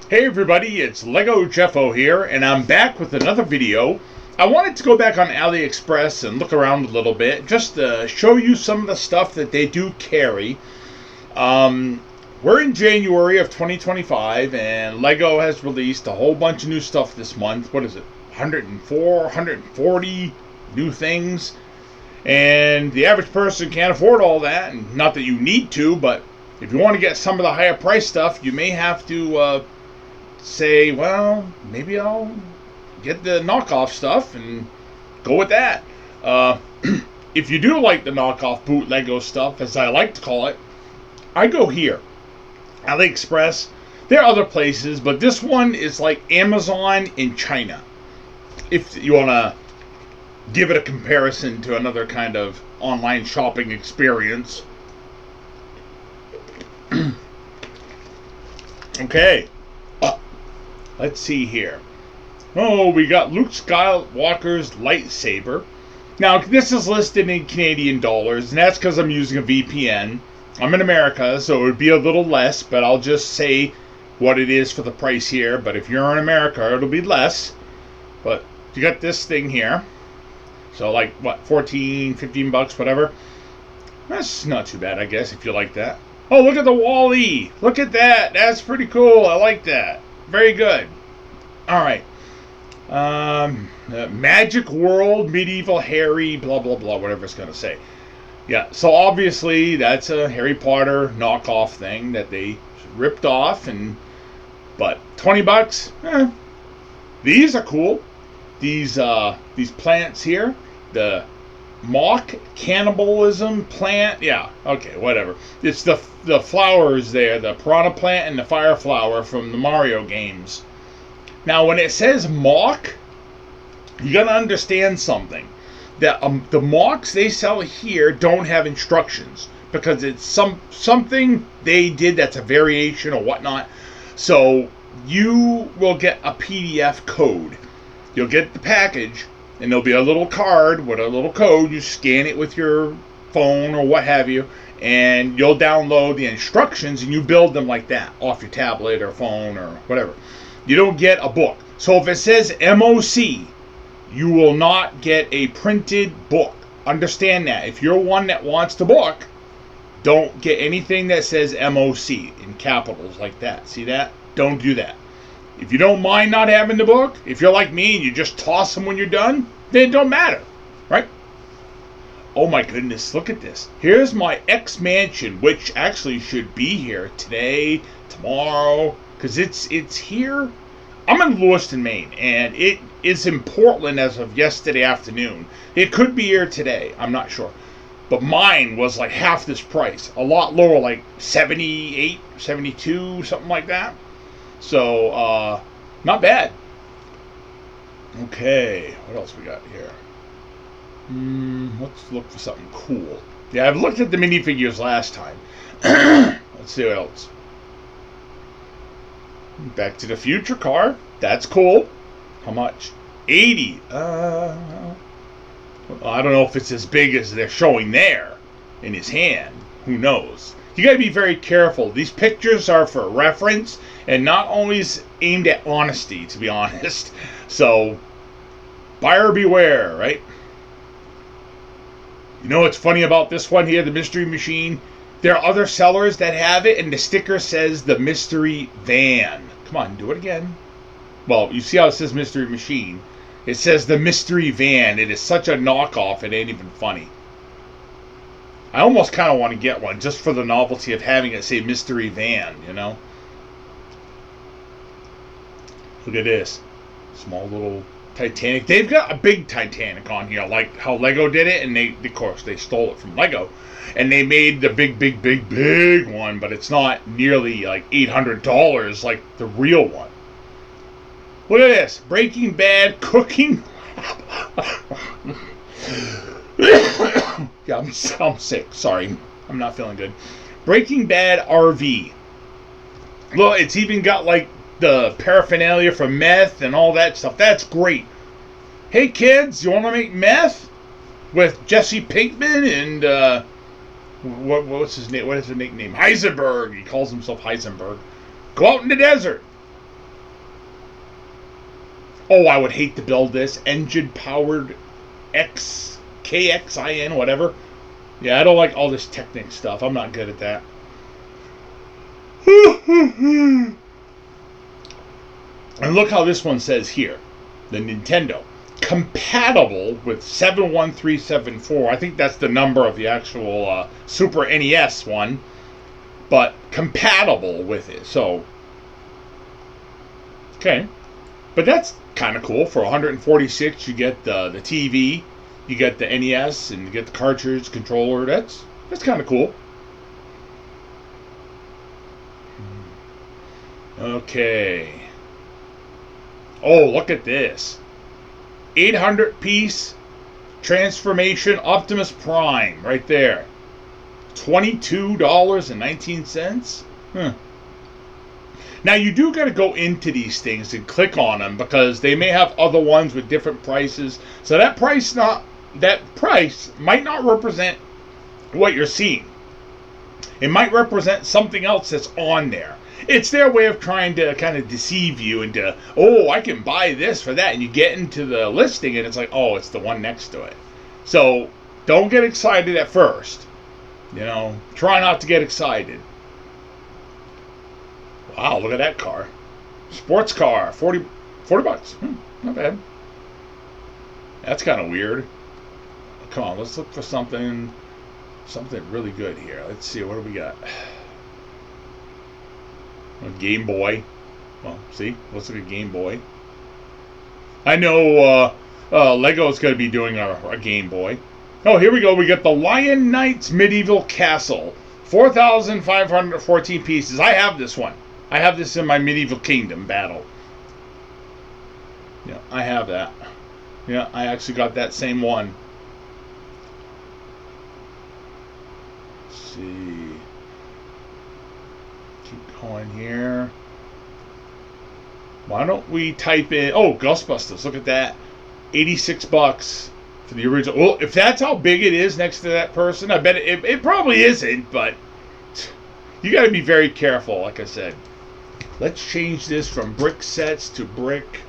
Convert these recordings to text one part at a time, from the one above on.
Hey everybody, it's Lego Jeffo here, and I'm back with another video. I wanted to go back on AliExpress and look around a little bit, just to show you some of the stuff that they do carry. We're in January of 2025, and Lego has released a whole bunch of new stuff this month. What is it? 104, 140 new things. And the average person can't afford all that, and not that you need to, but if you want to get some of the higher price stuff, you may have to say, well, maybe I'll get the knockoff stuff and go with that. If you do like the knockoff bootlego stuff, as I like to call it, I go here. AliExpress. There are other places, but this one is like Amazon in China. If you want to give it a comparison to another kind of online shopping experience. Okay. Let's see here. Oh, we got Luke Skywalker's lightsaber. Now, this is listed in Canadian dollars, and that's because I'm using a VPN. I'm in America, so it would be a little less, but I'll just say what it is for the price here. But if you're in America, it'll be less. But you got this thing here. So, like, what, 14, 15 bucks, whatever. That's not too bad, I guess, if you like that. Oh, look at the Wall-E. Look at that. That's pretty cool. I like that. Very good. All right. Magic World, Medieval Harry, blah, blah, blah, whatever it's going to say. Yeah, so obviously that's a Harry Potter knockoff thing that they ripped off. But 20 bucks, these are cool. These plants here, the mock cannibalism plant, yeah, okay, whatever. It's the flowers there, the piranha plant and the fire flower from the Mario games. Now, when it says mock, you gotta understand something. That the mocks they sell here don't have instructions because it's something they did that's a variation or whatnot. So you will get a PDF code. You'll get the package, and there'll be a little card with a little code. You scan it with your phone or what have you, and you'll download the instructions, and you build them like that off your tablet or phone or whatever. You don't get a book. So if it says MOC, you will not get a printed book. Understand that. If you're one that wants the book, don't get anything that says MOC in capitals like that. See that? Don't do that. If you don't mind not having the book, if you're like me and you just toss them when you're done, then it don't matter, right? Oh my goodness, look at this. Here's my X-Mansion, which actually should be here today, tomorrow, because it's here. I'm in Lewiston, Maine, and it is in Portland as of yesterday afternoon. It could be here today, I'm not sure. But mine was like half this price, a lot lower, like 78, 72, something like that. So, not bad. Okay, what else we got here? Let's look for something cool. Yeah, I've looked at the minifigures last time. Let's see what else. Back to the Future car. That's cool. How much? 80. I don't know if it's as big as they're showing there in his hand. Who knows? You got to be very careful. These pictures are for reference and not always aimed at honesty, to be honest. So, buyer beware, right? You know what's funny about this one here, the Mystery Machine? There are other sellers that have it, and the sticker says the Mystery Van. Come on, do it again. Well, you see how it says Mystery Machine? It says the Mystery Van. It is such a knockoff, it ain't even funny. I almost kind of want to get one just for the novelty of having it say Mystery Van, you know? Look at this. Small little Titanic. They've got a big Titanic on here, like how Lego did it, and of course, they stole it from Lego. And they made the big one, but it's not nearly like $800 like the real one. Look at this. Breaking Bad cooking. Yeah, I'm sick. Sorry. I'm not feeling good. Breaking Bad RV. Look, it's even got like the paraphernalia for meth and all that stuff. That's great. Hey kids, you want to make meth with Jesse Pinkman and what's his name? What is his nickname? Heisenberg. He calls himself Heisenberg. Go out in the desert. Oh, I would hate to build this. Engine powered KXIN, whatever. Yeah, I don't like all this Technic stuff. I'm not good at that. And look how this one says here. The Nintendo. Compatible with 71374. I think that's the number of the actual Super NES one. But compatible with it. So, okay. But that's kind of cool. For 146, you get the TV, you get the NES, and you get the cartridge controller. That's kind of cool. Okay. Oh, look at this. 800-piece Transformation Optimus Prime right there. $22.19. Huh. Now you do got to go into these things and click on them because they may have other ones with different prices. So that price might not represent what you're seeing. It might represent something else that's on there. It's their way of trying to kind of deceive you into, oh, I can buy this for that. And you get into the listing and it's like, oh, it's the one next to it. So don't get excited at first. You know, try not to get excited. Wow, look at that car. Sports car, 40 bucks. Not bad. That's kind of weird. Come on, let's look for something really good here. Let's see, what do we got? A Game Boy. Well, see, let's look at Game Boy. I know Lego's going to be doing a Game Boy. Oh, here we go. We got the Lion Knights Medieval Castle. 4,514 pieces. I have this one. I have this in my Medieval Kingdom battle. Yeah, I have that. Yeah, I actually got that same one. Let's see. Keep going here. Why don't we type in... Oh, Ghostbusters. Look at that. 86 bucks for the original. Well, if that's how big it is next to that person, I bet it probably isn't, but you got to be very careful, like I said. Let's change this from brick sets to brick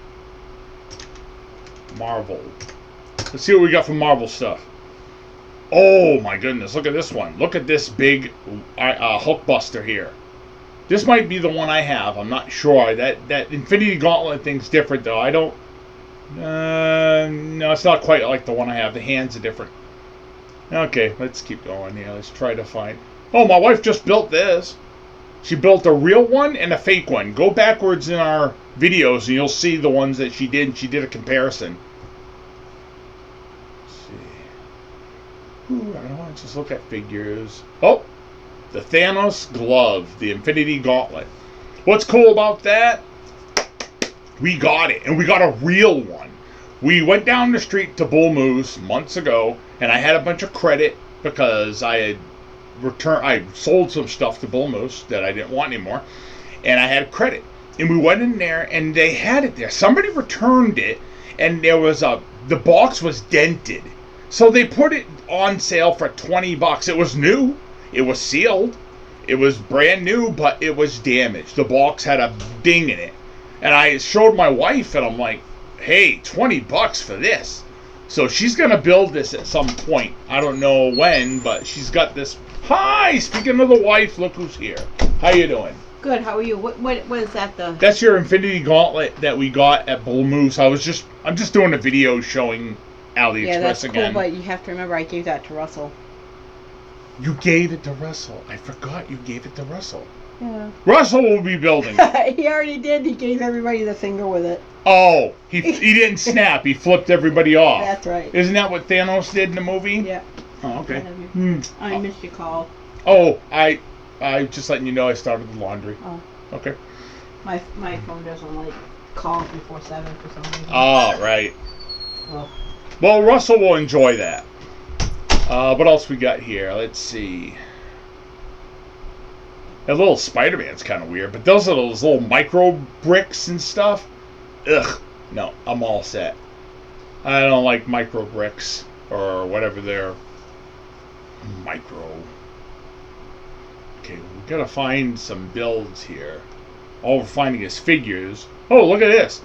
Marvel. Let's see what we got from Marvel stuff. Oh my goodness, look at this one. Look at this big Hulkbuster here. This might be the one I have. I'm not sure. That Infinity Gauntlet thing's different though. I don't... no, it's not quite like the one I have. The hands are different. Okay, let's keep going here. Let's try to find... Oh, my wife just built this. She built a real one and a fake one. Go backwards in our videos and you'll see the ones that she did. She did a comparison. Let's see. Ooh, I don't want to just look at figures. Oh, the Thanos glove, the Infinity Gauntlet. What's cool about that? We got it, and we got a real one. We went down the street to Bull Moose months ago, and I had a bunch of credit because I sold some stuff to Bull Moose that I didn't want anymore, and I had credit. And we went in there, and they had it there. Somebody returned it, and there was the box was dented. So they put it on sale for 20 bucks. It was new. It was sealed. It was brand new, but it was damaged. The box had a ding in it. And I showed my wife, and I'm like, hey, 20 bucks for this. So she's going to build this at some point. I don't know when, but she's got this. Hi, speaking of the wife, look who's here. How you doing? Good, how are you? What is that, That's your Infinity Gauntlet that we got at Bull Moose. I'm just doing a video showing AliExpress yeah, that's again. cool, but you have to remember I gave that to Russell. You gave it to Russell. I forgot you gave it to Russell. Yeah. Russell will be building it. He already did. He gave everybody the finger with it. Oh, he didn't snap. He flipped everybody off. That's right. Isn't that what Thanos did in the movie? Yeah. Oh, okay. I missed your call. Oh, I just letting you know I started the laundry. Oh. Okay. My phone doesn't like calls before 7 for some reason. Oh, right. Well, Russell will enjoy that. What else we got here? Let's see. That little Spider-Man's kind of weird, but those are those little micro bricks and stuff. Ugh. No, I'm all set. I don't like micro bricks or whatever they're micro. Okay, we gotta find some builds here. All we're finding is figures. Oh, look at this.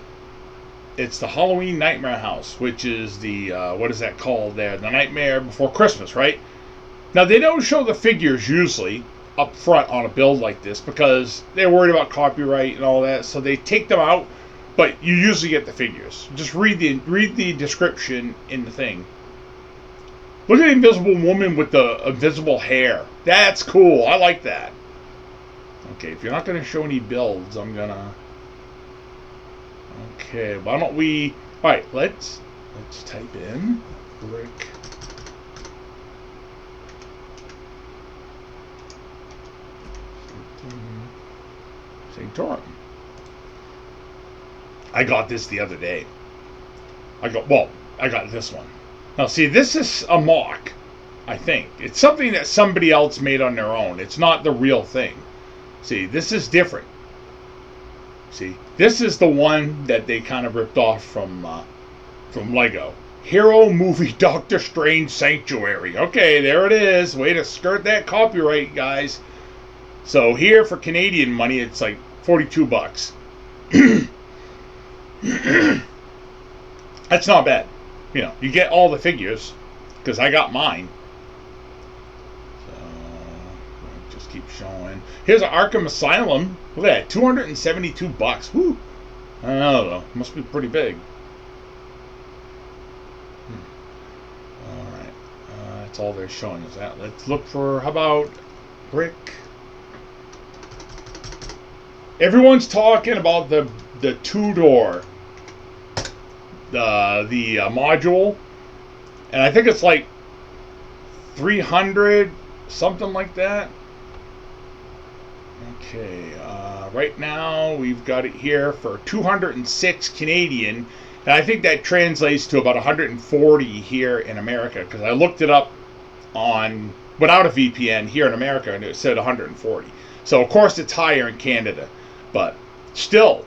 It's the Halloween Nightmare House, which is the, what is that called there? The Nightmare Before Christmas, right? Now, they don't show the figures usually up front on a build like this because they're worried about copyright and all that, so they take them out, but you usually get the figures. Just read the description in the thing. Look at the invisible woman with the invisible hair. That's cool. I like that. Okay, if you're not going to show any builds, I'm going to... Okay, why don't we... Alright, let's type in brick Sanctorum. I got this the other day. I got this one. Now, see, this is a mock, I think. It's something that somebody else made on their own. It's not the real thing. See, this is different. See, this is the one that they kind of ripped off from Lego. Hero Movie Doctor Strange Sanctuary. Okay, there it is. Way to skirt that copyright, guys. So here, for Canadian money, it's like $42. That's not bad. You know, you get all the figures, because I got mine. So, just keep showing. Here's an Arkham Asylum. Look at that, $272. Woo! I don't know, must be pretty big. Alright, that's all they're showing us that. Let's look for, how about brick? Everyone's talking about the two-door, the module, and I think it's like 300, something like that. Okay, right now we've got it here for 206 Canadian, and I think that translates to about 140 here in America, because I looked it up on without a VPN here in America, and it said 140. So of course it's higher in Canada, but still,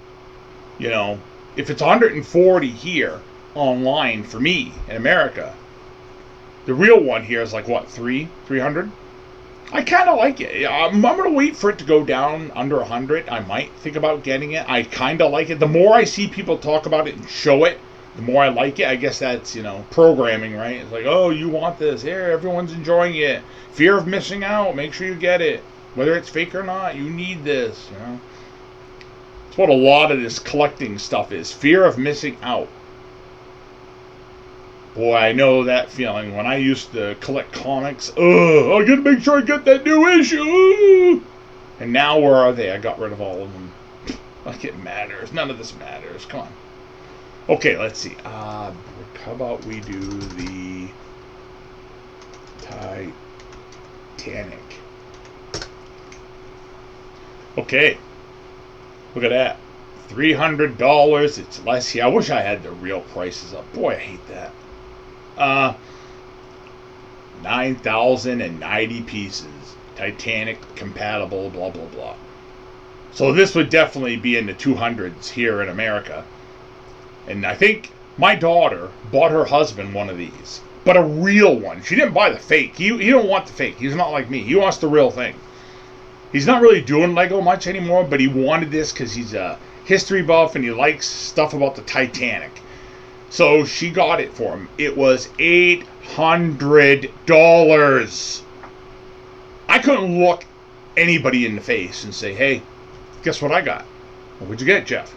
you know, if it's 140 here online for me in America, the real one here is like what, 300? I kind of like it. I'm going to wait for it to go down under 100. I might think about getting it. I kind of like it. The more I see people talk about it and show it, the more I like it. I guess that's, you know, programming, right? It's like, oh, you want this. Here, everyone's enjoying it. Fear of missing out. Make sure you get it. Whether it's fake or not, you need this, you know. It's what a lot of this collecting stuff is. Fear of missing out. Boy, I know that feeling. When I used to collect comics, I gotta make sure I get that new issue. And now where are they? I got rid of all of them. Like it matters. None of this matters. Come on. Okay, let's see. How about we do the Titanic? Okay. Look at that. $300. It's less here. I wish I had the real prices up. Boy, I hate that. 9,090 pieces. Titanic compatible, blah, blah, blah. So this would definitely be in the 200s here in America. And I think my daughter bought her husband one of these. But a real one. She didn't buy the fake. He don't want the fake. He's not like me. He wants the real thing. He's not really doing Lego much anymore, but he wanted this because he's a history buff and he likes stuff about the Titanic. So she got it for him. It was $800. I couldn't look anybody in the face and say, hey, guess what I got? Well, what'd you get, Jeff?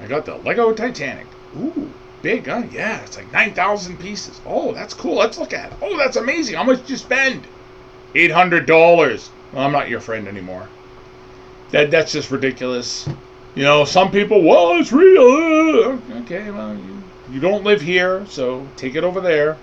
I got the Lego Titanic. Ooh, big, huh? Yeah, it's like 9,000 pieces. Oh, that's cool. Let's look at it. Oh, that's amazing. How much did you spend? $800. Well, I'm not your friend anymore. That's just ridiculous. You know, some people, well, it's real. Okay, well, you don't live here, so take it over there.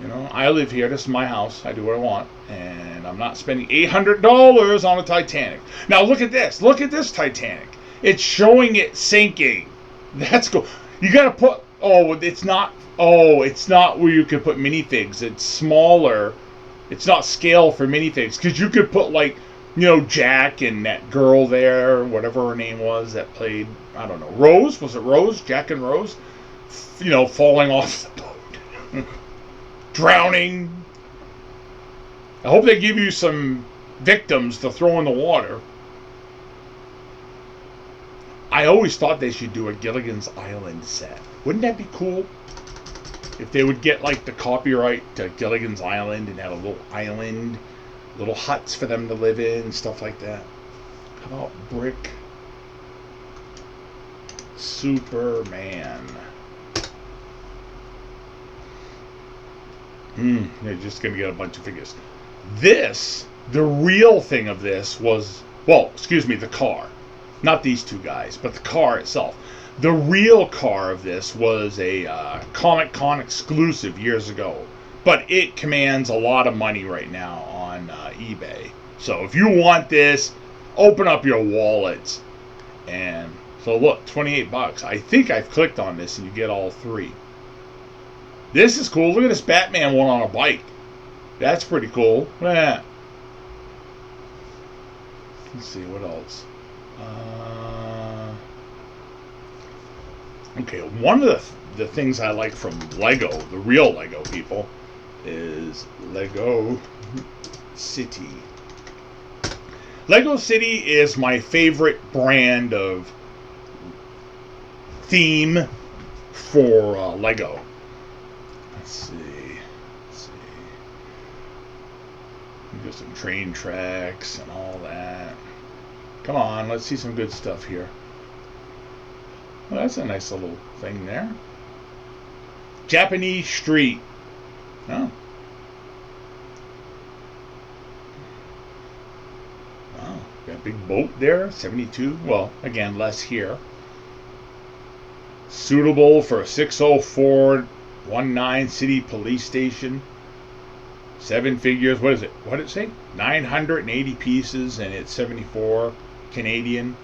You know, I live here. This is my house. I do what I want. And I'm not spending $800 on a Titanic. Now, look at this. Look at this Titanic. It's showing it sinking. That's cool. You got to put... Oh, it's not... Oh, it's not where you could put minifigs. It's smaller. It's not scale for minifigs. Because you could put, like, you know, Jack and that girl there, whatever her name was, that played, I don't know, Rose? Was it Rose? Jack and Rose? You know, falling off the boat. Drowning. I hope they give you some victims to throw in the water. I always thought they should do a Gilligan's Island set. Wouldn't that be cool? If they would get like the copyright to Gilligan's Island and have a little island, little huts for them to live in, stuff like that. How about Brick Superman? They're just going to get a bunch of figures. This, the real thing of this was, well, excuse me, the car. Not these two guys, but the car itself. The real car of this was a Comic Con exclusive years ago. But it commands a lot of money right now on eBay. So if you want this, open up your wallets. And so look, 28 bucks. I think I've clicked on this and you get all three. This is cool. Look at this Batman one on a bike. That's pretty cool. Look at that. Let's see, what else? Okay, one of the things I like from Lego, the real Lego people, is Lego City. Lego City is my favorite brand of theme for Lego. Let's see. There's some train tracks and all that. Come on, let's see some good stuff here. Well, that's a nice little thing there. Japanese Street. Oh. Wow, got a big boat there, 72. Well, again, less here. Suitable for a 60419 City Police Station. 7 figures. What is it? What did it say? 980 pieces, and it's 74 Canadian.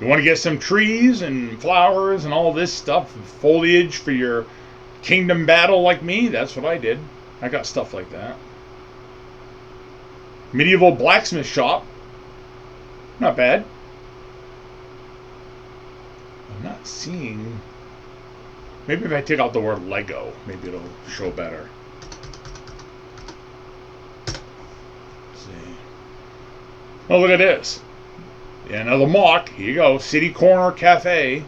You want to get some trees and flowers and all this stuff, foliage for your kingdom battle like me? That's what I did. I got stuff like that. Medieval blacksmith shop. Not bad. I'm not seeing... Maybe if I take out the word Lego, maybe it'll show better. Let's see. Oh, look at this. Yeah, another mock. Here you go. City Corner Cafe.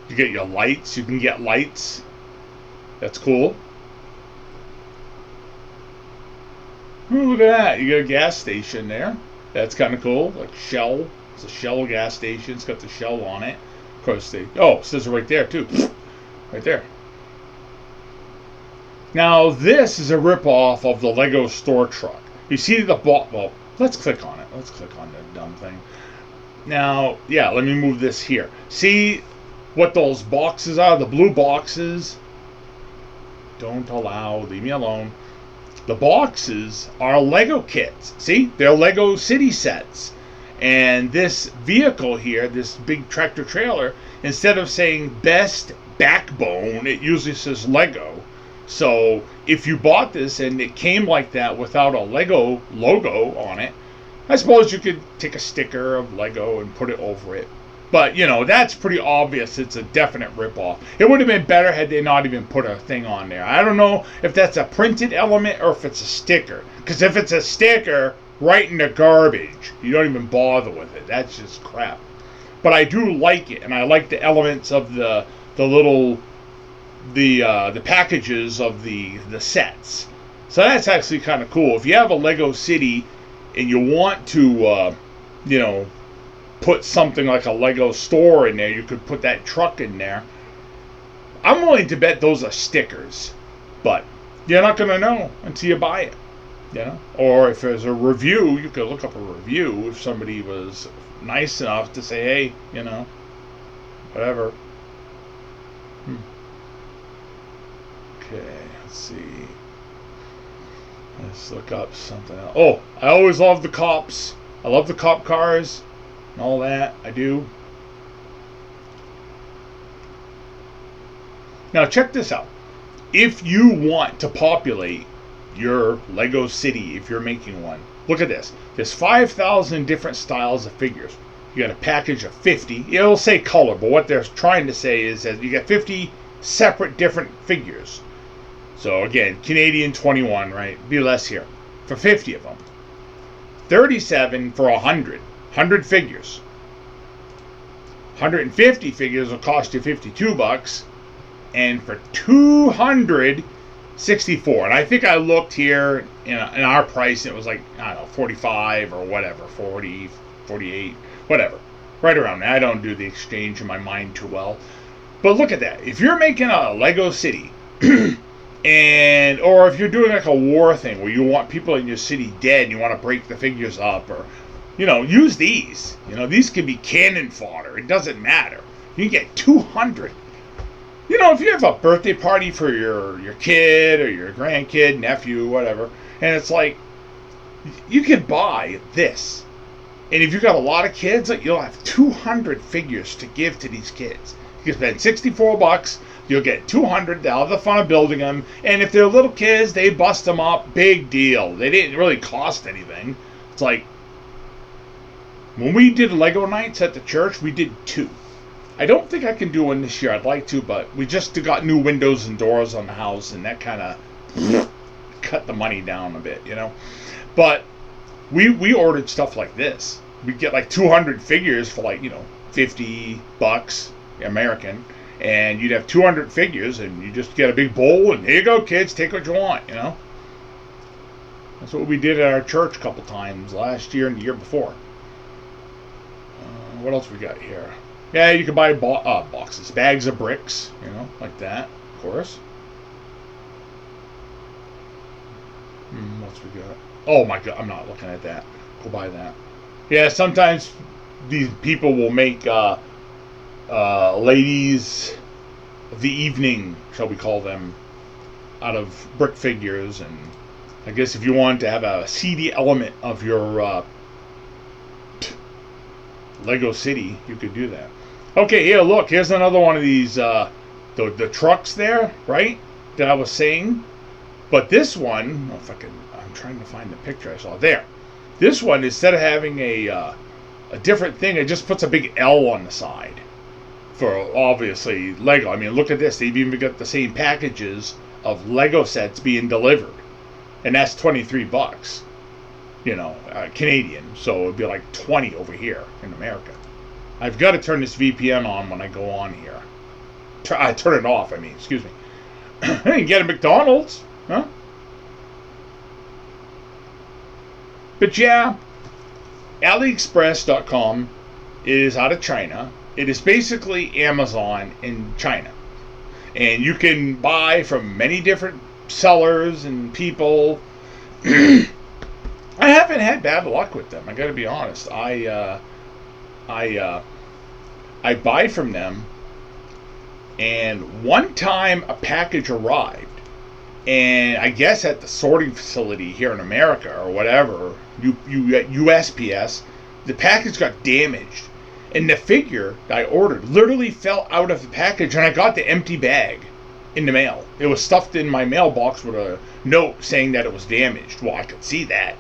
You get your lights. You can get lights. That's cool. Oh, look at that. You get a gas station there. That's kind of cool. Like Shell. It's a Shell gas station. It's got the Shell on it. Of course, it says it right there, too. Right there. Now, this is a ripoff of the Lego store truck. You see the well, let's click on it. Let's click on the dumb thing. Now, yeah, let me move this here. See what those boxes are? The blue boxes. Don't allow. Leave me alone. The boxes are Lego kits. See? They're Lego City sets. And this vehicle here, this big tractor trailer, instead of saying best backbone, it usually says Lego. So if you bought this and it came like that without a Lego logo on it, I suppose you could take a sticker of Lego and put it over it. But, you know, that's pretty obvious. It's a definite ripoff. It would have been better had they not even put a thing on there. I don't know if that's a printed element or if it's a sticker. Because if it's a sticker, right in the garbage. You don't even bother with it. That's just crap. But I do like it, and I like the elements of the little packages of the sets. So that's actually kind of cool. If you have a Lego City and you want to, you know, put something like a Lego store in there, you could put that truck in there. I'm willing to bet those are stickers, but you're not going to know until you buy it. You know, or if there's a review, you could look up a review if somebody was nice enough to say, hey, you know, whatever. Okay, let's see. Let's look up something else. Oh, I always love the cops. I love the cop cars and all that. I do. Now check this out. If you want to populate your Lego City, if you're making one, look at this. There's 5,000 different styles of figures. You got a package of 50. It'll say color, but what they're trying to say is that you got 50 separate different figures. So again, Canadian 21, right? Be less here for 50 of them. 37 for 100 figures. 150 figures will cost you $52, and for 264. And I think I looked here in our price, and it was like, I don't know, 45 or whatever, 40, 48, whatever, right around there. I don't do the exchange in my mind too well, but look at that. If you're making a Lego city, and or if you're doing like a war thing where you want people in your city dead and you want to break the figures up, or use these. These can be cannon fodder. It doesn't matter. You can get 200. If you have a birthday party for your kid or your grandkid, nephew, whatever, and it's like, you could buy this. And if you've got a lot of kids, you'll have 200 figures to give to these kids. You can spend $64. You'll get 200. They'll have the fun of building them. And if they're little kids, they bust them up. Big deal. They didn't really cost anything. It's like, when we did Lego nights at the church, we did 2. I don't think I can do one this year. I'd like to, but we just got new windows and doors on the house, and that kind of cut the money down a bit, But we ordered stuff like this. We'd get like 200 figures for like, $50 American, and you'd have 200 figures, and you just get a big bowl, and here you go, kids, take what you want, That's what we did at our church a couple times last year and the year before. What else we got here? Yeah, you can buy boxes, bags of bricks, like that, of course. What's we got? Oh my God, I'm not looking at that. Go buy that. Yeah, sometimes these people will make ladies of the evening, shall we call them, out of brick figures. And I guess if you want to have a seedy element of your Lego city, you could do that. Okay, here, look, here's another one of these the trucks there, right, that I was saying. But this one, I'm trying to find the picture I saw there. This one, instead of having a different thing, it just puts a big L on the side for, obviously, Lego. I mean, look at this. They've even got the same packages of Lego sets being delivered, and that's $23. Canadian, so it'd be like 20 over here in America. I've got to turn this VPN on when I go on here. I turn it off, excuse me. I didn't get a McDonald's, huh? But yeah, AliExpress.com is out of China. It is basically Amazon in China. And you can buy from many different sellers and people. I haven't had bad luck with them. I got to be honest. I buy from them, and one time a package arrived, and I guess at the sorting facility here in America or whatever, USPS, the package got damaged, and the figure that I ordered literally fell out of the package, and I got the empty bag in the mail. It was stuffed in my mailbox with a note saying that it was damaged. Well, I could see that.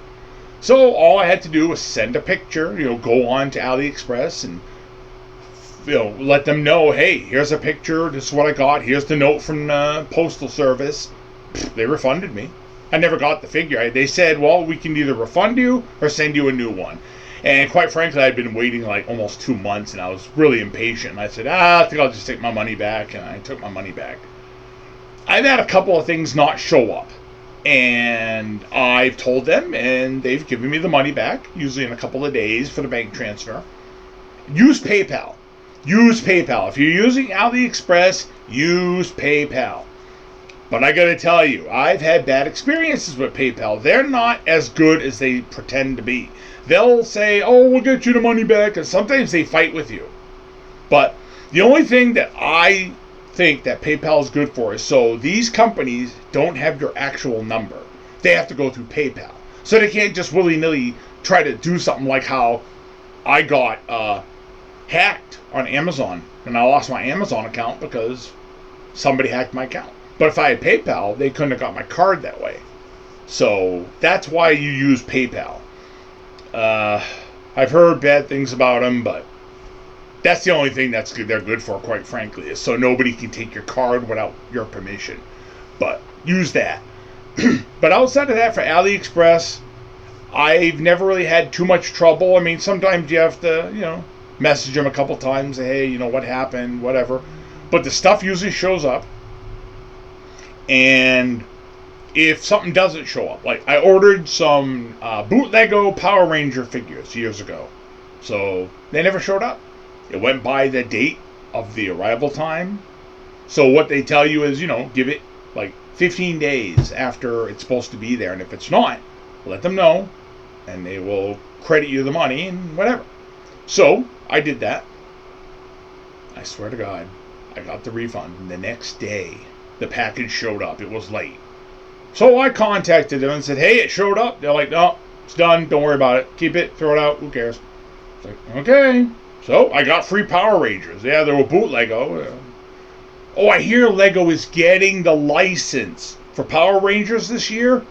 So all I had to do was send a picture, go on to AliExpress and, let them know, hey, here's a picture, this is what I got, here's the note from the Postal Service. They refunded me. I never got the figure. They said, well, we can either refund you or send you a new one. And quite frankly, I'd been waiting like almost 2 months, and I was really impatient. I said, I think I'll just take my money back, and I took my money back. I've had a couple of things not show up. And I've told them, and they've given me the money back, usually in a couple of days for the bank transfer. Use PayPal. Use PayPal. If you're using AliExpress, use PayPal. But I got to tell you, I've had bad experiences with PayPal. They're not as good as they pretend to be. They'll say, oh, we'll get you the money back, and sometimes they fight with you. But the only thing that I think that PayPal is good for is, so these companies don't have your actual number. They have to go through PayPal. So they can't just willy-nilly try to do something like how I got hacked on Amazon, and I lost my Amazon account because somebody hacked my account. But if I had PayPal, they couldn't have got my card that way. So that's why you use PayPal. I've heard bad things about them, but that's the only thing that's good. They're good for, quite frankly, is so nobody can take your card without your permission. But use that. But outside of that, for AliExpress, I've never really had too much trouble. Sometimes you have to, message them a couple times, say, hey, you know, what happened, whatever. But the stuff usually shows up. And if something doesn't show up, like I ordered some bootlego Power Ranger figures years ago. So they never showed up. It went by the date of the arrival time. So what they tell you is, you know, give it like 15 days after it's supposed to be there. And if it's not, let them know. And they will credit you the money and whatever. So I did that. I swear to God, I got the refund. And the next day, the package showed up. It was late. So I contacted them and said, hey, it showed up. They're like, no, it's done. Don't worry about it. Keep it. Throw it out. Who cares? It's like, okay. So I got free Power Rangers. Yeah, they were bootlego. Oh, I hear Lego is getting the license for Power Rangers this year.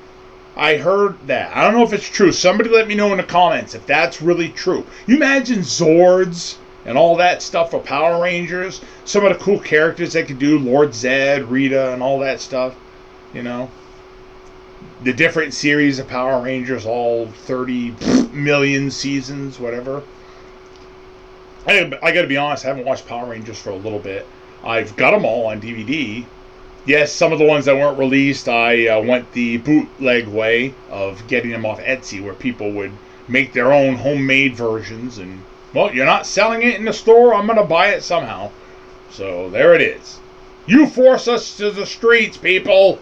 I heard that. I don't know if it's true. Somebody let me know in the comments if that's really true. You imagine Zords and all that stuff for Power Rangers? Some of the cool characters they could do, Lord Zed, Rita, and all that stuff. You know? The different series of Power Rangers, all 30 million seasons, whatever. I got to be honest, I haven't watched Power Rangers for a little bit. I've got them all on DVD. Yes, some of the ones that weren't released, I went the bootleg way of getting them off Etsy, where people would make their own homemade versions. And, well, you're not selling it in the store, I'm going to buy it somehow. So, there it is. You force us to the streets, people!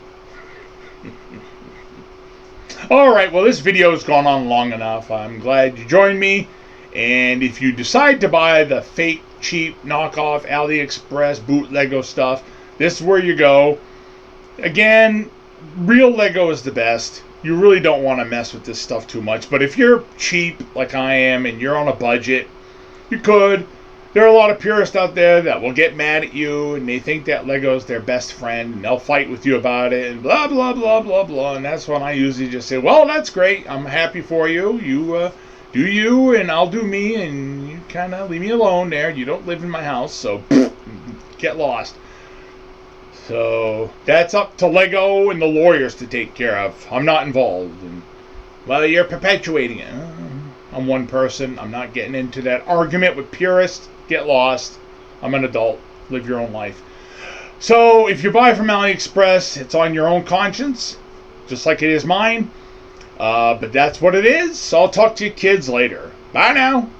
Alright, well, this video has gone on long enough. I'm glad you joined me. And if you decide to buy the fake, cheap, knockoff, AliExpress, bootlego stuff, this is where you go. Again, real Lego is the best. You really don't want to mess with this stuff too much. But if you're cheap, like I am, and you're on a budget, you could. There are a lot of purists out there that will get mad at you, and they think that Lego is their best friend, and they'll fight with you about it, and blah, blah, blah, blah, blah. And that's when I usually just say, well, that's great. I'm happy for you. You do you, and I'll do me, and you kind of leave me alone there. You don't live in my house, so get lost. So that's up to Lego and the lawyers to take care of. I'm not involved. And, well, you're perpetuating it. I'm one person. I'm not getting into that argument with purists. Get lost. I'm an adult. Live your own life. So if you buy from AliExpress, it's on your own conscience, just like it is mine. But that's what it is. So I'll talk to you kids later. Bye now.